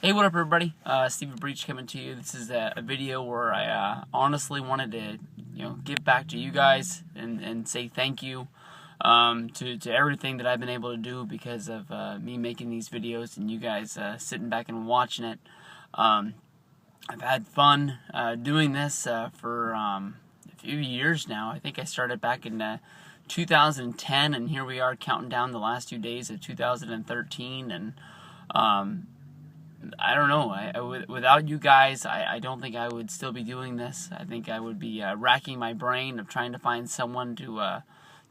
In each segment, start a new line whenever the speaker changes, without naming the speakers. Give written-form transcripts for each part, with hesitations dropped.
Hey, what up, everybody? Steviebreech coming to you. This is a video where I honestly wanted to, give back to you guys and say thank you to everything that I've been able to do because of me making these videos and you guys sitting back and watching it. I've had fun doing this for a few years now. I think I started back in 2010, and here we are counting down the last 2 days of 2013, and I don't know. Without you guys, I don't think I would still be doing this. I think I would be racking my brain of trying to find someone to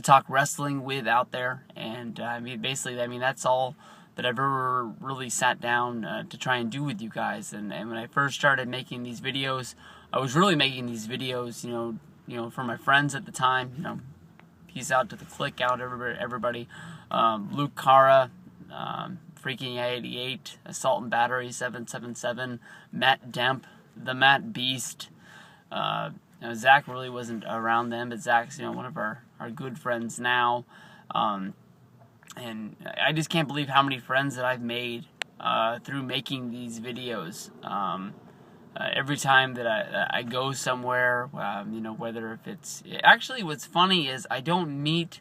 talk wrestling with out there. And basically, that's all that I've ever really sat down to try and do with you guys. And when I first started making these videos, I was really making these videos, for my friends at the time. Peace out to the click out, everybody. Luke Cara. Freaking 88, Assault and Battery 777, Matt Demp, the Matt Beast. Zach really wasn't around then, but Zach's one of our good friends now. And I just can't believe how many friends that I've made through making these videos. Every time that I go somewhere, whether if it's... Actually, what's funny is I don't meet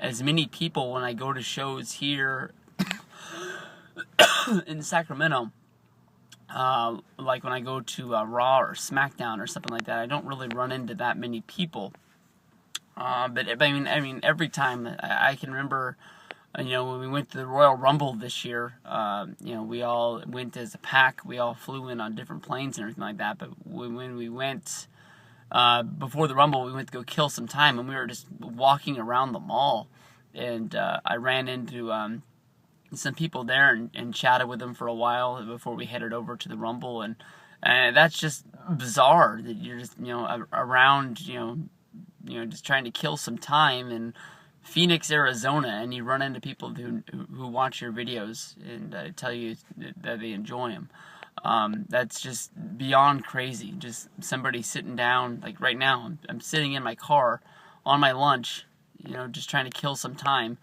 as many people when I go to shows here in Sacramento, like when I go to Raw or SmackDown or something like that. I don't really run into that many people. But every time I can remember, when we went to the Royal Rumble this year, we all went as a pack. We all flew in on different planes and everything like that. But when we went before the Rumble, we went to go kill some time, and we were just walking around the mall, and I ran into some people there and chatted with them for a while before we headed over to the Rumble, and that's just bizarre that you're just around just trying to kill some time in Phoenix, Arizona, and you run into people who watch your videos and tell you that they enjoy them. That's just beyond crazy. Just somebody sitting down, like right now, I'm sitting in my car on my lunch, just trying to kill some time.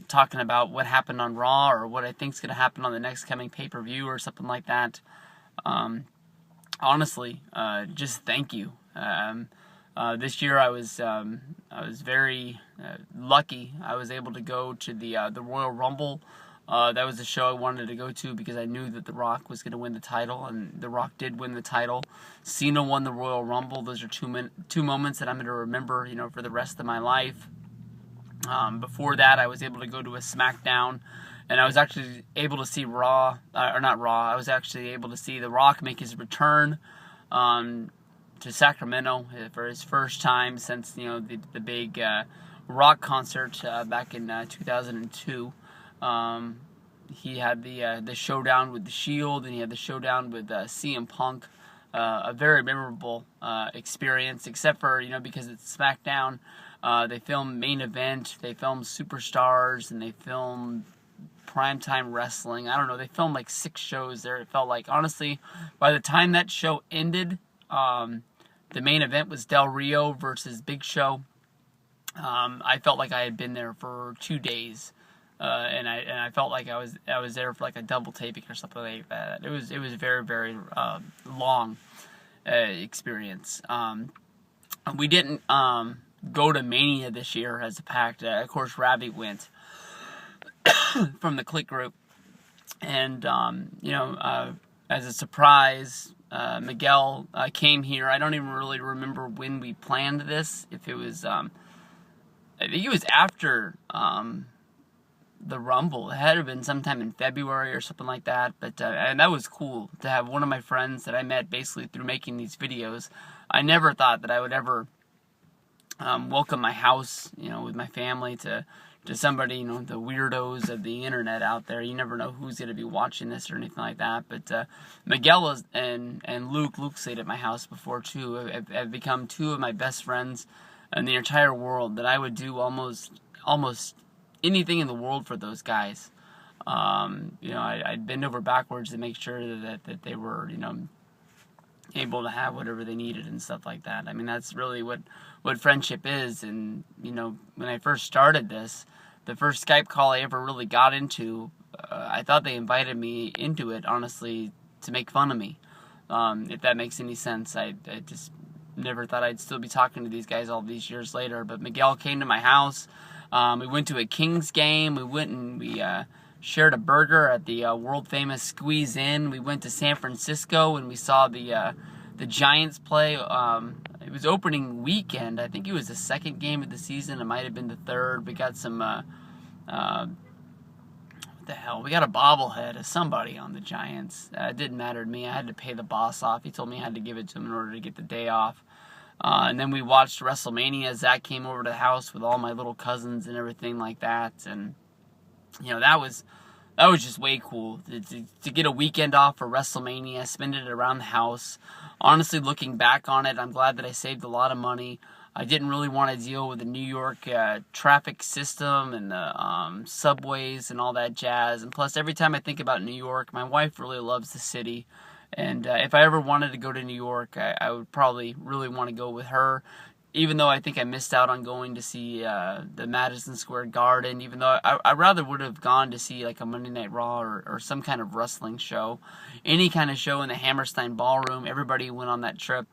Talking about what happened on Raw or what I think is going to happen on the next coming pay-per-view or something like that. Honestly, just thank you. This year I was very lucky. I was able to go to the Royal Rumble. That was the show I wanted to go to because I knew that The Rock was going to win the title, and The Rock did win the title. Cena won the Royal Rumble. Those are two moments that I'm going to remember, for the rest of my life. Before that, I was able to go to a SmackDown, and I was actually able to see I was actually able to see The Rock make his return to Sacramento for his first time since the big Rock concert back in 2002. He had the showdown with the Shield, and he had the showdown with CM Punk. A very memorable experience, except for because it's SmackDown. They film main event, they film superstars, and they film primetime wrestling. I don't know, they filmed like 6 shows there. It felt like, honestly, by the time that show ended, the main event was Del Rio versus Big Show. I felt like I had been there for 2 days, and I felt like I was there for like a double taping or something like that. It was very, very long experience. We didn't go to Mania this year as a pack. Of course, Ravi went from the Click group, and as a surprise, Miguel came here. I don't even really remember when we planned this. If it was, I think it was after the Rumble. It had to have been sometime in February or something like that. But and that was cool to have one of my friends that I met basically through making these videos. I never thought that I would ever welcome my house, with my family to somebody, the weirdos of the internet out there. You never know who's going to be watching this or anything like that. But Miguel and Luke stayed at my house before too. Have become 2 of my best friends in the entire world. That I would do almost anything in the world for those guys. I'd bend over backwards to make sure that they were, able to have whatever they needed and stuff like that. That's really what friendship is. And when I first started this, the first Skype call I ever really got into, I thought they invited me into it, honestly, to make fun of me. If that makes any sense. I just never thought I'd still be talking to these guys all these years later. But Miguel came to my house. We went to a Kings game. We went and we shared a burger at the world-famous Squeeze Inn. We went to San Francisco and we saw the Giants play. It was opening weekend. I think it was the second game of the season. It might have been the third. We got some... what the hell? We got a bobblehead of somebody on the Giants. It didn't matter to me. I had to pay the boss off. He told me I had to give it to him in order to get the day off. And then we watched WrestleMania. Zach came over to the house with all my little cousins and everything like that. And, you know, that was just way cool. To get a weekend off for WrestleMania, spend it around the house. Honestly, looking back on it, I'm glad that I saved a lot of money. I didn't really want to deal with the New York traffic system and the subways and all that jazz. And plus, every time I think about New York, my wife really loves the city. And if I ever wanted to go to New York, I would probably really want to go with her. Even though I think I missed out on going to see the Madison Square Garden. Even though I rather would have gone to see like a Monday Night Raw or some kind of wrestling show. Any kind of show in the Hammerstein Ballroom. Everybody went on that trip.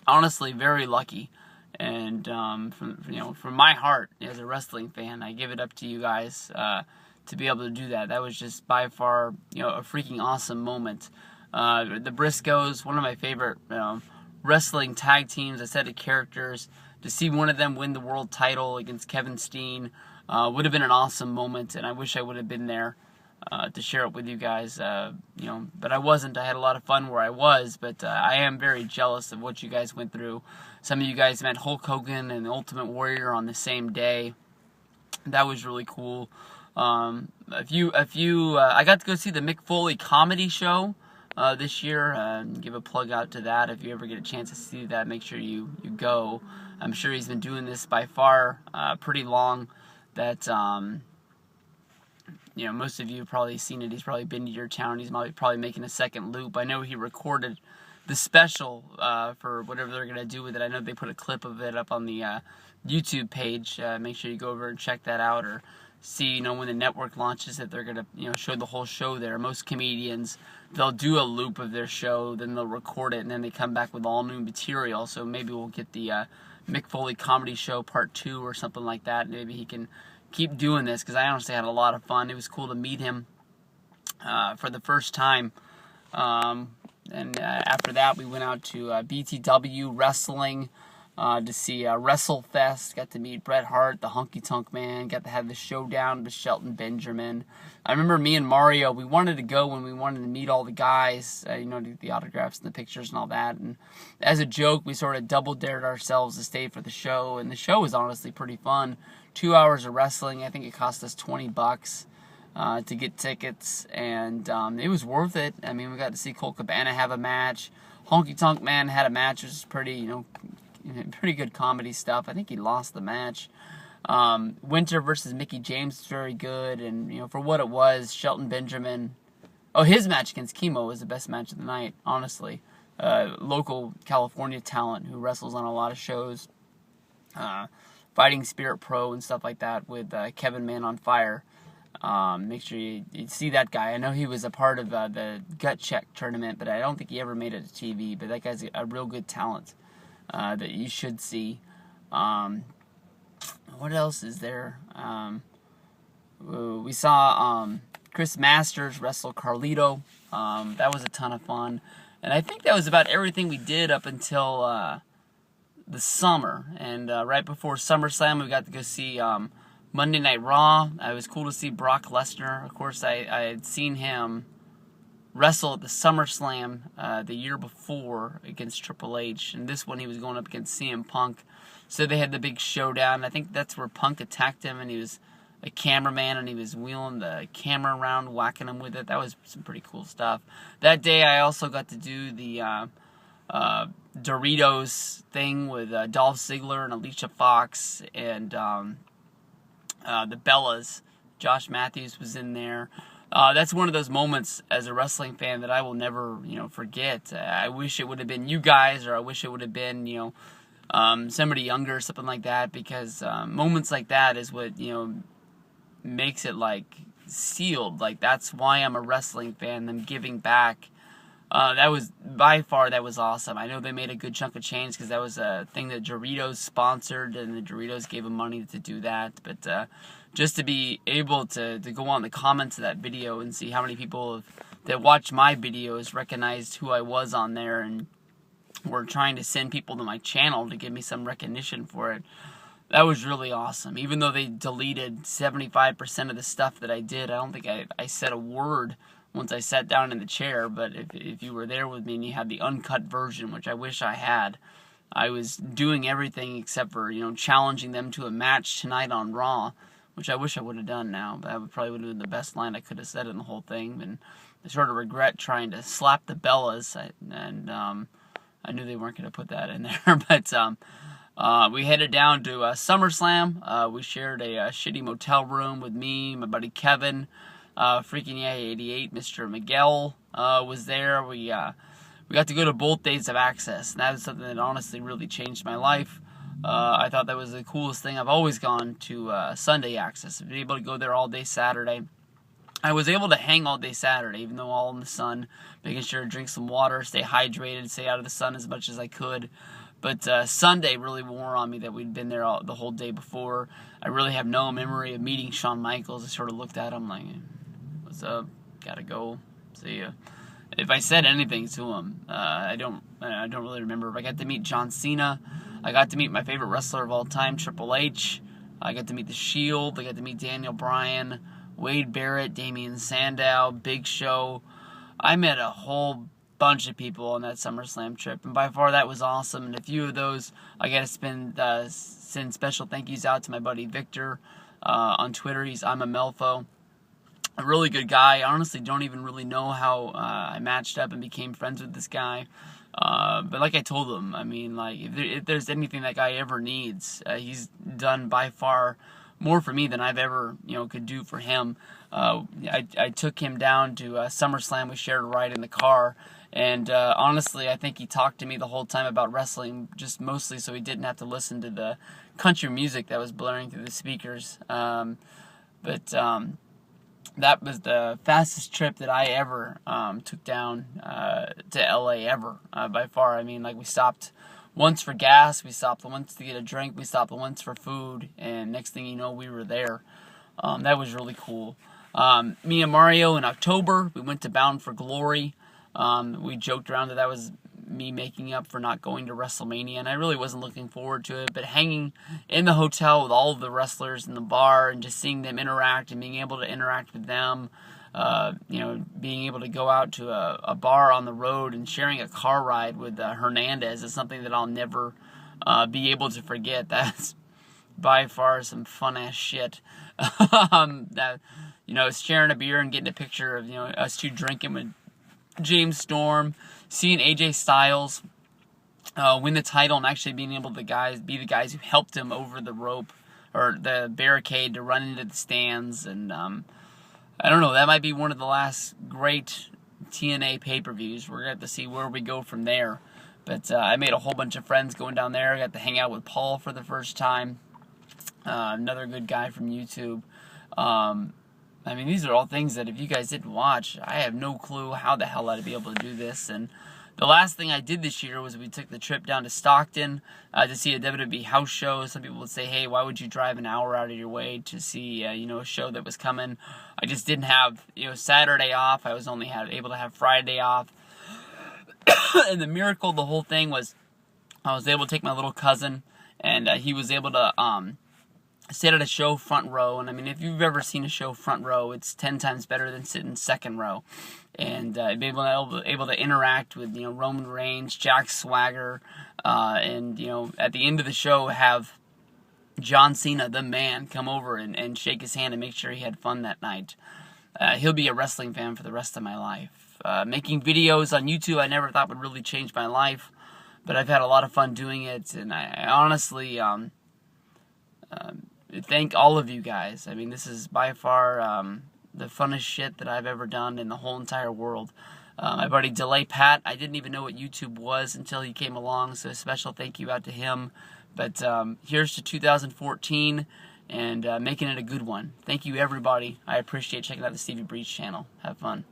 Honestly, very lucky. And from my heart as a wrestling fan, I give it up to you guys to be able to do that. That was just by far a freaking awesome moment. The Briscoes, one of my favorite wrestling tag teams, a set of characters. To see one of them win the world title against Kevin Steen would have been an awesome moment, and I wish I would have been there to share it with you guys. But I wasn't. I had a lot of fun where I was, but I am very jealous of what you guys went through. Some of you guys met Hulk Hogan and the Ultimate Warrior on the same day. That was really cool. I got to go see the Mick Foley comedy show this year. Give a plug out to that. If you ever get a chance to see that, make sure you go. I'm sure he's been doing this by far pretty long. That most of you have probably seen it. He's probably been to your town. He's probably making a second loop. I know he recorded the special for whatever they're going to do with it. I know they put a clip of it up on the YouTube page. Make sure you go over and check that out, or see, when the network launches it, they're going to, show the whole show there. Most comedians, they'll do a loop of their show, then they'll record it, and then they come back with all new material. So maybe we'll get the Mick Foley Comedy Show Part 2 or something like that. Maybe he can keep doing this, because I honestly had a lot of fun. It was cool to meet him for the first time. And after that, we went out to BTW Wrestling to see WrestleFest. Got to meet Bret Hart, the Honky Tonk Man. Got to have the showdown with Shelton Benjamin. I remember me and Mario, we wanted to go when we wanted to meet all the guys, to get the autographs and the pictures and all that. And as a joke, we sort of double dared ourselves to stay for the show. And the show was honestly pretty fun. 2 hours of wrestling. I think it cost us $20 to get tickets, and it was worth it. I mean, we got to see Colt Cabana have a match. Honky Tonk Man had a match, which was pretty good comedy stuff. I think he lost the match. Winter versus Mickey James was very good, and for what it was, Shelton Benjamin. Oh, his match against Chemo was the best match of the night, honestly. Local California talent who wrestles on a lot of shows, Fighting Spirit Pro and stuff like that with Kevin Man on Fire. Make sure you see that guy. I know he was a part of the Gut Check tournament, but I don't think he ever made it to TV. But that guy's a real good talent that you should see. What else is there? We saw Chris Masters wrestle Carlito. That was a ton of fun. And I think that was about everything we did up until the summer. And right before SummerSlam, we got to go see Monday Night Raw. It was cool to see Brock Lesnar. Of course, I had seen him wrestle at the SummerSlam the year before against Triple H. And this one, he was going up against CM Punk. So they had the big showdown. I think that's where Punk attacked him, and he was a cameraman, and he was wheeling the camera around, whacking him with it. That was some pretty cool stuff. That day, I also got to do the Doritos thing with Dolph Ziggler and Alicia Fox, and the Bellas. Josh Matthews was in there. That's one of those moments as a wrestling fan that I will never, forget. I wish it would have been you guys, or I wish it would have been, somebody younger or something like that, because moments like that is what, makes it like sealed. Like, that's why I'm a wrestling fan. Them giving back. That was, by far, that was awesome. I know they made a good chunk of change because that was a thing that Doritos sponsored, and the Doritos gave them money to do that. But just to be able to go on the comments of that video and see how many people that watched my videos recognized who I was on there and were trying to send people to my channel to give me some recognition for it, that was really awesome. Even though they deleted 75% of the stuff that I did, I don't think I said a word once I sat down in the chair. But if you were there with me and you had the uncut version, which I wish I had, I was doing everything except for, challenging them to a match tonight on Raw, which I wish I would have done now. But that probably would have been the best line I could have said in the whole thing. And I sort of regret trying to slap the Bellas, and I knew they weren't going to put that in there. But we headed down to SummerSlam. We shared a shitty motel room with me, my buddy Kevin, Freaking Yeah 88, Mr. Miguel was there. We got to go to both days of Access, and that was something that honestly really changed my life. I thought that was the coolest thing. I've always gone to Sunday Access. I've been able to go there all day Saturday. I was able to hang all day Saturday, even though all in the sun, making sure to drink some water, stay hydrated, stay out of the sun as much as I could. But Sunday really wore on me that we'd been there the whole day before. I really have no memory of meeting Shawn Michaels. I sort of looked at him like, what's up? Gotta go. See ya. If I said anything to him, I don't really remember. I got to meet John Cena. I got to meet my favorite wrestler of all time, Triple H. I got to meet The Shield. I got to meet Daniel Bryan, Wade Barrett, Damian Sandow, Big Show. I met a whole bunch of people on that SummerSlam trip, and by far that was awesome. And a few of those, I got to send special thank yous out to my buddy Victor on Twitter. I'm a Melfo. A really good guy. I honestly don't even really know how I matched up and became friends with this guy. But like I told him, I mean, like, if there's anything that guy ever needs, he's done by far more for me than I've ever, could do for him. I took him down to SummerSlam. We shared a ride in the car. And honestly, I think he talked to me the whole time about wrestling, just mostly so he didn't have to listen to the country music that was blaring through the speakers. That was the fastest trip that I ever took down to LA ever, by far. I mean, like, we stopped once for gas, we stopped once to get a drink, we stopped once for food, and next thing you know, we were there. That was really cool. Me and Mario in October, we went to Bound for Glory. We joked around that was me making up for not going to WrestleMania, and I really wasn't looking forward to it, but hanging in the hotel with all of the wrestlers in the bar and just seeing them interact and being able to interact with them, being able to go out to a bar on the road and sharing a car ride with Hernandez is something that I'll never be able to forget. That's by far some fun-ass shit. Sharing a beer and getting a picture of, us two drinking with James Storm, seeing AJ Styles win the title and actually being able to be the guys who helped him over the rope or the barricade to run into the stands. And I don't know, that might be one of the last great TNA pay-per-views. We're going to have to see where we go from there. But I made a whole bunch of friends going down there. I got to hang out with Paul for the first time, another good guy from YouTube. I mean, these are all things that if you guys didn't watch, I have no clue how the hell I'd be able to do this. And the last thing I did this year was we took the trip down to Stockton to see a WWE house show. Some people would say, hey, why would you drive an hour out of your way to see, a show that was coming? I just didn't have, Saturday off. I was only able to have Friday off. And the miracle of the whole thing was I was able to take my little cousin, and he was able to sit at a show front row. And I mean, if you've ever seen a show front row, it's 10 times better than sitting second row. And be able to interact with Roman Reigns, Jack Swagger, and at the end of the show have John Cena, the man, come over and shake his hand and make sure he had fun that night. He'll be a wrestling fan for the rest of my life. Making videos on YouTube I never thought would really change my life, but I've had a lot of fun doing it, and I honestly thank all of you guys. I mean, this is by far the funnest shit that I've ever done in the whole entire world. My buddy Delay Pat, I didn't even know what YouTube was until he came along, so a special thank you out to him. But here's to 2014, and making it a good one. Thank you, everybody. I appreciate checking out the Steviebreech channel. Have fun.